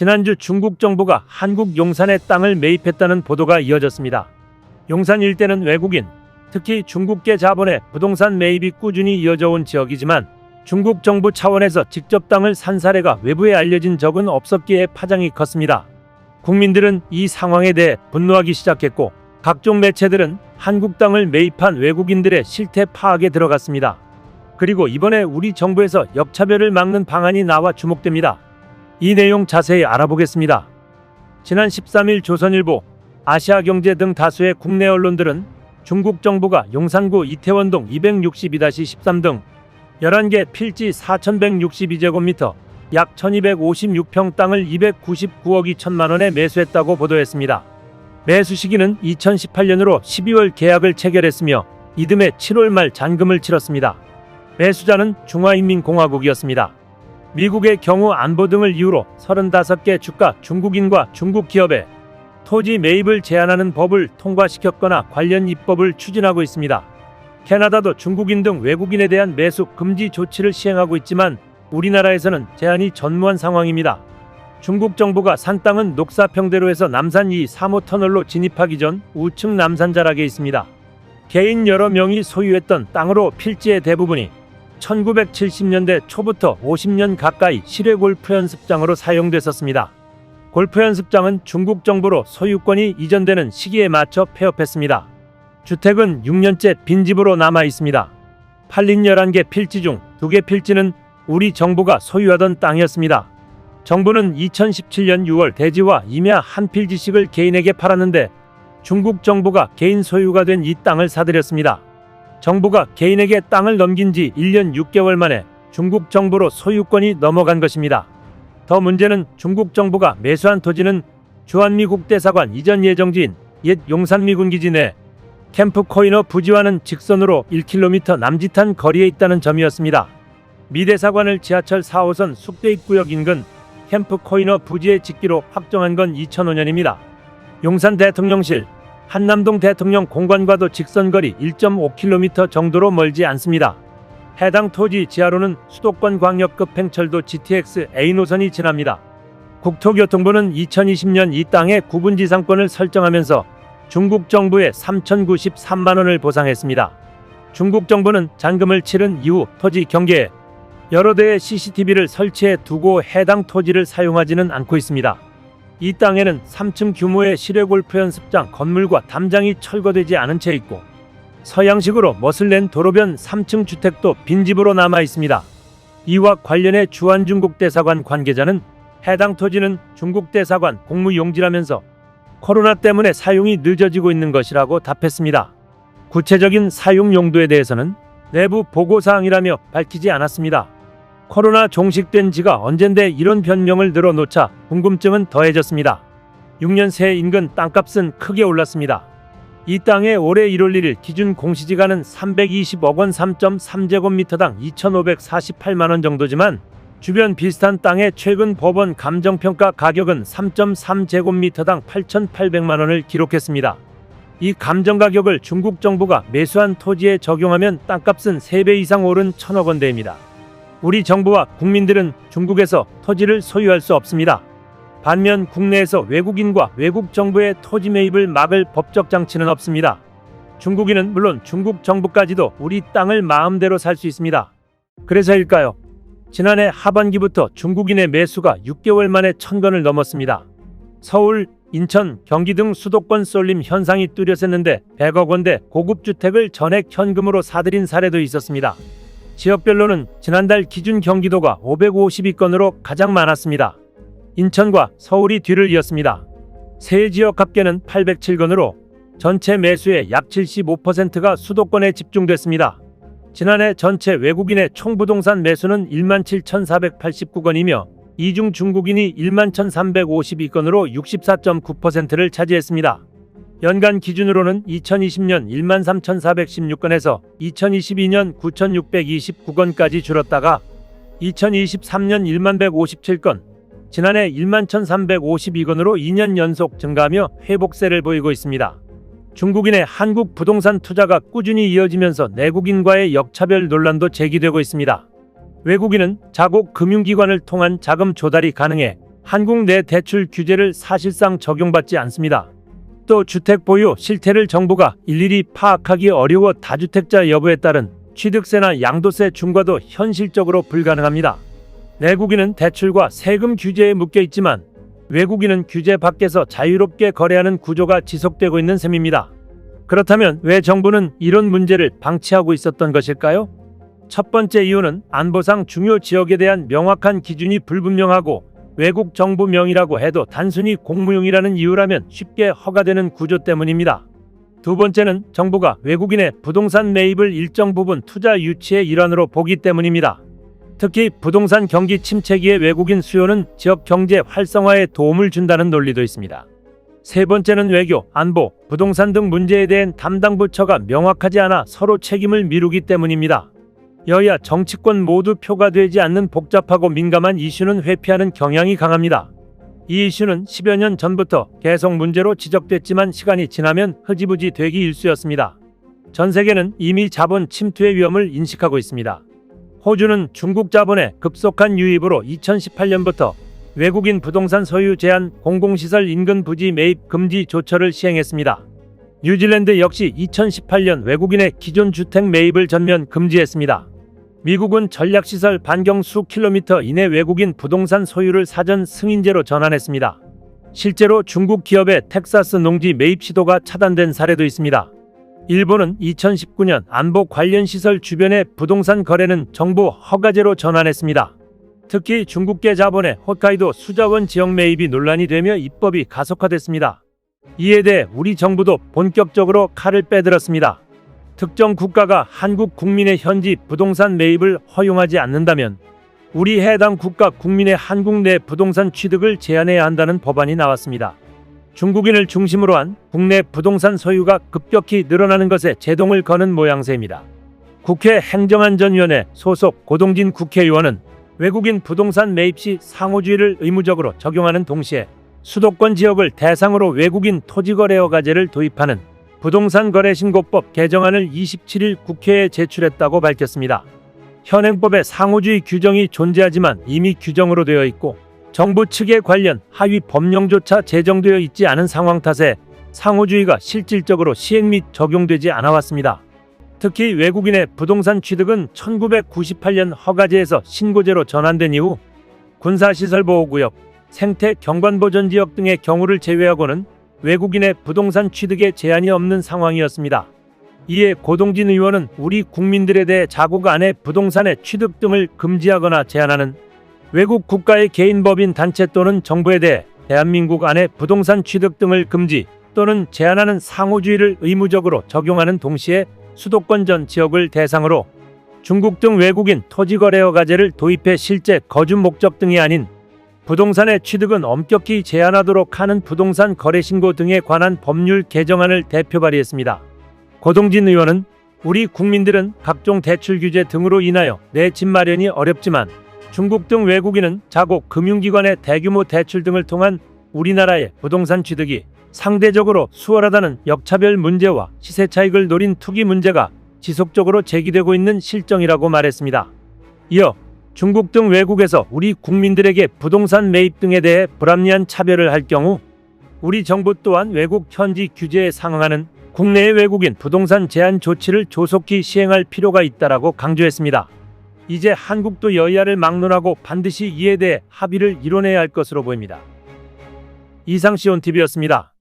지난주 중국 정부가 한국 용산의 땅을 매입했다는 보도가 이어졌습니다. 용산 일대는 외국인, 특히 중국계 자본의 부동산 매입이 꾸준히 이어져 온 지역이지만 중국 정부 차원에서 직접 땅을 산 사례가 외부에 알려진 적은 없었기에 파장이 컸습니다. 국민들은 이 상황에 대해 분노하기 시작했고 각종 매체들은 한국 땅을 매입한 외국인들의 실태 파악에 들어갔습니다. 그리고 이번에 우리 정부에서 역차별을 막는 방안이 나와 주목됩니다. 이 내용 자세히 알아보겠습니다. 지난 13일 조선일보, 아시아경제 등 다수의 국내 언론들은 중국 정부가 용산구 이태원동 262-13 등 11개 필지 4,162제곱미터 약 1,256평 땅을 299억 2천만 원에 매수했다고 보도했습니다. 매수 시기는 2018년으로 12월 계약을 체결했으며 이듬해 7월 말 잔금을 치렀습니다. 매수자는 중화인민공화국이었습니다. 미국의 경우 안보 등을 이유로 35개 주가 중국인과 중국 기업에 토지 매입을 제한하는 법을 통과시켰거나 관련 입법을 추진하고 있습니다. 캐나다도 중국인 등 외국인에 대한 매수 금지 조치를 시행하고 있지만 우리나라에서는 제한이 전무한 상황입니다. 중국 정부가 산 땅은 녹사평대로에서 남산 2, 3호 터널로 진입하기 전 우측 남산자락에 있습니다. 개인 여러 명이 소유했던 땅으로 필지의 대부분이 1970년대 초부터 50년 가까이 실외 골프 연습장으로 사용됐었습니다. 골프 연습장은 중국 정부로 소유권이 이전되는 시기에 맞춰 폐업했습니다. 주택은 6년째 빈집으로 남아 있습니다. 팔린 11개 필지 중 2개 필지는 우리 정부가 소유하던 땅이었습니다. 정부는 2017년 6월 대지와 임야 한 필지씩을 개인에게 팔았는데 중국 정부가 개인 소유가 된 이 땅을 사들였습니다. 정부가 개인에게 땅을 넘긴 지 1년 6개월 만에 중국 정부로 소유권이 넘어간 것입니다. 더 문제는 중국 정부가 매수한 토지는 주한미국 대사관 이전 예정지인 옛 용산미군기지 내 캠프 코이너 부지와는 직선으로 1km 남짓한 거리에 있다는 점이었습니다. 미 대사관을 지하철 4호선 숙대입구역 인근 캠프 코이너 부지에 짓기로 확정한 건 2005년입니다. 용산 대통령실, 한남동 대통령 공관과도 직선거리 1.5km 정도로 멀지 않습니다. 해당 토지 지하로는 수도권 광역급 팽철도 GTX A 노선이 지납니다. 국토교통부는 2020년 이 땅의 구분지상권을 설정하면서 중국 정부에 3,093만 원을 보상했습니다. 중국 정부는 잔금을 치른 이후 토지 경계에 여러 대의 CCTV를 설치해 두고 해당 토지를 사용하지는 않고 있습니다. 이 땅에는 3층 규모의 실외 골프 연습장 건물과 담장이 철거되지 않은 채 있고 서양식으로 멋을 낸 도로변 3층 주택도 빈집으로 남아 있습니다. 이와 관련해 주한중국 대사관 관계자는 해당 토지는 중국 대사관 공무용지라면서 코로나 때문에 사용이 늦어지고 있는 것이라고 답했습니다. 구체적인 사용 용도에 대해서는 내부 보고사항이라며 밝히지 않았습니다. 코로나 종식된 지가 언젠데 이런 변명을 늘어놓자 궁금증은 더해졌습니다. 6년 새 인근 땅값은 크게 올랐습니다. 이 땅의 올해 1월 1일 기준 공시지가는 320억 원 3.3제곱미터당 2,548만 원 정도지만 주변 비슷한 땅의 최근 법원 감정평가 가격은 3.3제곱미터당 8,800만 원을 기록했습니다. 이 감정가격을 중국 정부가 매수한 토지에 적용하면 땅값은 3배 이상 오른 1,000억 원대입니다. 우리 정부와 국민들은 중국에서 토지를 소유할 수 없습니다. 반면 국내에서 외국인과 외국 정부의 토지 매입을 막을 법적 장치는 없습니다. 중국인은 물론 중국 정부까지도 우리 땅을 마음대로 살 수 있습니다. 그래서일까요? 지난해 하반기부터 중국인의 매수가 6개월 만에 1,000건을 넘었습니다. 서울, 인천, 경기 등 수도권 쏠림 현상이 뚜렷했는데 100억 원대 고급 주택을 전액 현금으로 사들인 사례도 있었습니다. 지역별로는 지난달 기준 경기도가 552건으로 가장 많았습니다. 인천과 서울이 뒤를 이었습니다. 세 지역 합계는 807건으로 전체 매수의 약 75%가 수도권에 집중됐습니다. 지난해 전체 외국인의 총부동산 매수는 17,489건이며 이 중 중국인이 11,352건으로 64.9%를 차지했습니다. 연간 기준으로는 2020년 13,416건에서 2022년 9,629건까지 줄었다가 2023년 11,157건, 지난해 11,352건으로 2년 연속 증가하며 회복세를 보이고 있습니다. 중국인의 한국 부동산 투자가 꾸준히 이어지면서 내국인과의 역차별 논란도 제기되고 있습니다. 외국인은 자국 금융기관을 통한 자금 조달이 가능해 한국 내 대출 규제를 사실상 적용받지 않습니다. 또 주택 보유 실태를 정부가 일일이 파악하기 어려워 다주택자 여부에 따른 취득세나 양도세 중과도 현실적으로 불가능합니다. 내국인은 대출과 세금 규제에 묶여 있지만 외국인은 규제 밖에서 자유롭게 거래하는 구조가 지속되고 있는 셈입니다. 그렇다면 왜 정부는 이런 문제를 방치하고 있었던 것일까요? 첫 번째 이유는 안보상 중요 지역에 대한 명확한 기준이 불분명하고 외국 정부명이라고 해도 단순히 공무용이라는 이유라면 쉽게 허가되는 구조 때문입니다. 두 번째는 정부가 외국인의 부동산 매입을 일정 부분 투자 유치의 일환으로 보기 때문입니다. 특히 부동산 경기 침체기에 외국인 수요는 지역 경제 활성화에 도움을 준다는 논리도 있습니다. 세 번째는 외교, 안보, 부동산 등 문제에 대한 담당 부처가 명확하지 않아 서로 책임을 미루기 때문입니다. 여야 정치권 모두 표가 되지 않는 복잡하고 민감한 이슈는 회피하는 경향이 강합니다. 이 이슈는 10여 년 전부터 계속 문제로 지적됐지만 시간이 지나면 흐지부지 되기 일쑤였습니다. 전 세계는 이미 자본 침투의 위험을 인식하고 있습니다. 호주는 중국 자본의 급속한 유입으로 2018년부터 외국인 부동산 소유 제한, 공공시설 인근 부지 매입 금지 조처를 시행했습니다. 뉴질랜드 역시 2018년 외국인의 기존 주택 매입을 전면 금지했습니다. 미국은 전략시설 반경 수 킬로미터 이내 외국인 부동산 소유를 사전 승인제로 전환했습니다. 실제로 중국 기업의 텍사스 농지 매입 시도가 차단된 사례도 있습니다. 일본은 2019년 안보 관련 시설 주변의 부동산 거래는 정부 허가제로 전환했습니다. 특히 중국계 자본의 홋카이도 수자원 지역 매입이 논란이 되며 입법이 가속화됐습니다. 이에 대해 우리 정부도 본격적으로 칼을 빼들었습니다. 특정 국가가 한국 국민의 현지 부동산 매입을 허용하지 않는다면 우리 해당 국가 국민의 한국 내 부동산 취득을 제한해야 한다는 법안이 나왔습니다. 중국인을 중심으로 한 국내 부동산 소유가 급격히 늘어나는 것에 제동을 거는 모양새입니다. 국회 행정안전위원회 소속 고동진 국회의원은 외국인 부동산 매입 시 상호주의를 의무적으로 적용하는 동시에 수도권 지역을 대상으로 외국인 토지거래 허가제를 도입하는 부동산 거래신고법 개정안을 27일 국회에 제출했다고 밝혔습니다. 현행법에 상호주의 규정이 존재하지만 이미 규정으로 되어 있고 정부 측의 관련 하위 법령조차 제정되어 있지 않은 상황 탓에 상호주의가 실질적으로 시행 및 적용되지 않아 왔습니다. 특히 외국인의 부동산 취득은 1998년 허가제에서 신고제로 전환된 이후 군사시설보호구역, 생태 경관보전지역 등의 경우를 제외하고는 외국인의 부동산 취득에 제한이 없는 상황이었습니다. 이에 고동진 의원은 우리 국민들에 대해 자국 안의 부동산의 취득 등을 금지하거나 제한하는 외국 국가의 개인 법인 단체 또는 정부에 대해 대한민국 안의 부동산 취득 등을 금지 또는 제한하는 상호주의를 의무적으로 적용하는 동시에 수도권 전 지역을 대상으로 중국 등 외국인 토지거래 허가제를 도입해 실제 거주 목적 등이 아닌 부동산의 취득은 엄격히 제한하도록 하는 부동산 거래신고 등에 관한 법률 개정안을 대표 발의했습니다. 고동진 의원은 우리 국민들은 각종 대출 규제 등으로 인하여 내 집 마련이 어렵지만 중국 등 외국인은 자국 금융기관의 대규모 대출 등을 통한 우리나라의 부동산 취득이 상대적으로 수월하다는 역차별 문제와 시세 차익을 노린 투기 문제가 지속적으로 제기되고 있는 실정이라고 말했습니다. 이어 중국 등 외국에서 우리 국민들에게 부동산 매입 등에 대해 불합리한 차별을 할 경우 우리 정부 또한 외국 현지 규제에 상응하는 국내의 외국인 부동산 제한 조치를 조속히 시행할 필요가 있다라고 강조했습니다. 이제 한국도 여야를 막론하고 반드시 이에 대해 합의를 이뤄내야 할 것으로 보입니다. 이상 시온TV였습니다.